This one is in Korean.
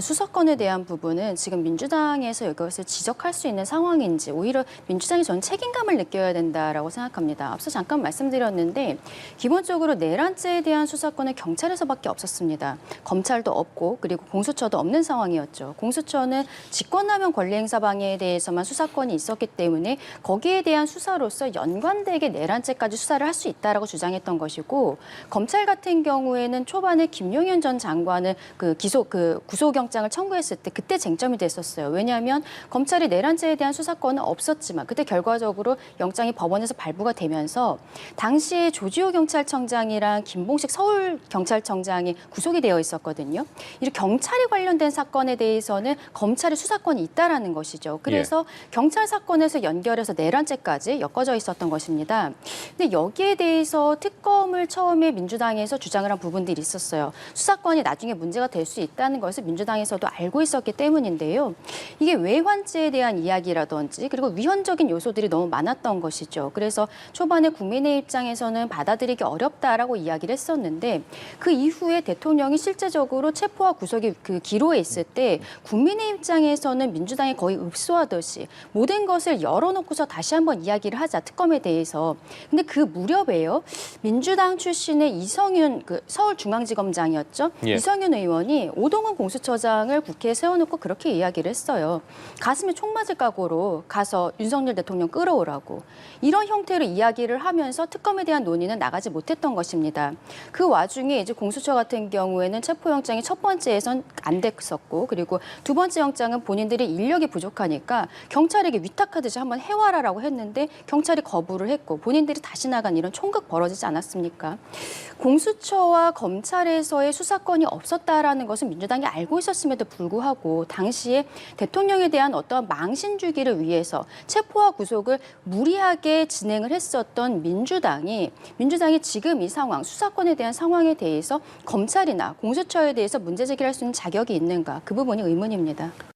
수사권에 대한 부분은 지금 민주당에서 이것을 지적할 수 있는 상황인지 오히려 민주당이 저는 책임감을 느껴야 된다라고 생각합니다. 앞서 잠깐 말씀드렸는데 기본적으로 내란죄에 대한 수사권은 경찰에서밖에 없었습니다. 검찰도 없고 그리고 공수처도 없는 상황이었죠. 공수처는 직권남용 권리행사 방해에 대해서만 수사권이 있었기 때문에 거기에 대한 수사로서 연관되게 내란죄까지 수사를 할 수 있다라고 주장했던 것이고 검찰 같은 경우에는 초반에 김용현 전 장관을 구속영장을 청구했을 때 그때 쟁점이 됐었어요. 왜냐하면 검찰이 내란죄에 대한 수사권은 없었지만 그때 결과적으로 영장이 법원에서 발부가 되면서 당시에 조지호 경찰청장이랑 김봉식 서울경찰청장이 구속이 되어 있었거든요. 이렇게 경찰이 관련된 사건에 대해서는 검찰의 수사권이 있다라는 것이죠. 그래서 경찰 사건에서 연결해서 내란죄까지 엮어져 있었던 것입니다. 근데 여기에 대해서 특검을 처음에 민주당에서 주장을 한 부분들이 있었어요. 수사권이 나중에 문제가 될 수 있다는 것을 민주당에서도 알고 있었기 때문인데요. 이게 외환죄에 대한 이야기라든지 그리고 위헌적인 요소들이 너무 많았던 것이죠. 그래서 초반에 국민의 입장에서는 받아들이기 어렵다라고 이야기를 했었는데 그 이후에 대통령이 실제적으로 체포와 구속이 그 기로에 있을 때 국민의 입장에서는 민주당이 거의 읍소하듯이 모든 것을 열어놓고서 다시 한번 이야기를 하자 특검에 대해서. 근데 그 무렵에요. 민주당 출신의 이성윤 서울중앙지검장이었죠. 이성윤 의원이 오동훈 공수처장을 국회에 세워놓고 그렇게 이야기를 했어요. 가슴에 총 맞을 각오로 가서 윤석열 대통령 끌어오라고. 이런 형태로 이야기를 하면서 특검에 대한 논의는 나가지 못했던 것입니다. 그 와중에 이제 공수처 같은 경우에는 체포영장이 첫 번째에선 안 됐었고 그리고 두 번째 영장은 본인들이 인력이 부족하니까 경찰에게 위탁하듯이 한번 해와라라고 했는데 경찰이 거부를 했고 본인들이 다시 나간 이런 총극 벌어지지 않았습니까? 공수처와 검찰에서의 수사권이 없었다라는 것은 민주당이 알고 있었음에도 불구하고 당시에 대통령에 대한 어떤 망신 주기를 위해서 체포와 구속을 무리하게 진행을 했었던 민주당이 지금 이 상황, 수사권에 대한 상황에 대해서 검찰이나 공수처에 대해서 문제 제기할 수 있는 자격이 있는가? 그 부분이 의문입니다.